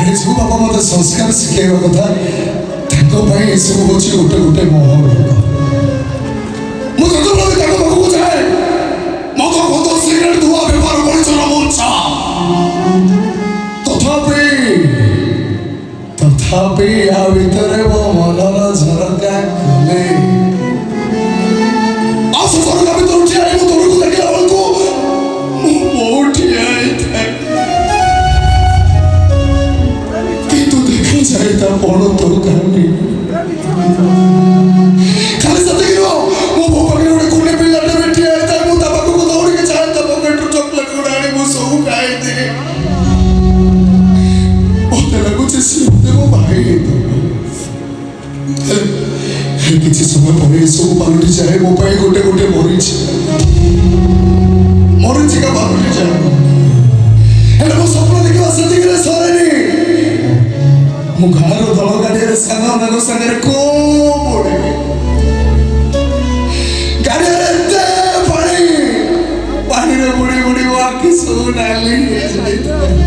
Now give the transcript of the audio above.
ଆରେ ଯେଉଁ ବାପା ମୋତେ ସଂସ୍କାର ଶିଖେଇବା କଥା ତାଙ୍କ ପାଇଁ ଏସବୁ ହେଉଛି ଗୋଟେ ଗୋଟେ ମହଲ। ମୁଁ ଯେତେବେଳେ ତାଙ୍କ ପାଖକୁ ଯାଏ ମଦ ଫଦ ସିଗାରେଟ ଧୂଆ ବେପାର ମଣିଷର ମୂର୍ଚ୍ଛା। ତଥାପି ଆ ଭିତରେ ମୋ ମନର ଝରକା ଖୋଲେ। ଆଉ ସେ ଝରକା ଭିତରୁ ଠିଆ ହେଇ ମୁଁ ତଳକୁ ଦେଖିଲା ବେଳକୁ ମୁଁ ବୋଉ ଠିଆ ହେଇଥାଏ। କିନ୍ତୁ ଦେଖାଯାଏ ତା ବଡ଼ ଦୋକାନୀ। ଖାଲି ସେତିକି ନୁହଁ, ମୋ ବୋଉ ପାଖରେ ଗୋଟେ କୁନି ପିଲାଟେ ବି ଠିଆ ହେଇଥାଏ। ମୁଁ ତା ପାଖକୁ ଦୌଡ଼ିକି ଯାଏ, ତା ପକେଟରୁ ଚକୋଲେଟ ଗୁଡ଼ା ଆଣି ମୁଁ ସବୁ ଖାଇଦିଏ। ମତେ ଲାଗୁଛି ସିଏ ବୋଧେ ମୋ ଭାଇ ହେଇଥିବ। କିଛି ସମୟ ପରେ ଏସବୁ ପାଲଟି ଯାଏ ମୋ ପାଇଁ ଗୋଟେ ଗୋଟେ ମରିଚିକା ପାଲଟି ଯାଏ। ହେଲେ ମୋ ସ୍ୱପ୍ନ ଦେଖିବା ସେତିକିରେ ସରେନି। ମୁଁ ଗାଁର ଦଳ ଗାଡ଼ିଆରେ ସାଙ୍ଗମାନଙ୍କ ସାଙ୍ଗରେ ପଡ଼ିବି। ଗାଡ଼ିଆରେ ଏତେ ପାଣିରେ ବୁଡ଼ି ବୁଡ଼ି ମୋ ଆଖି ସବୁ ନାଲି ହେଇଯାଇଥାଏ।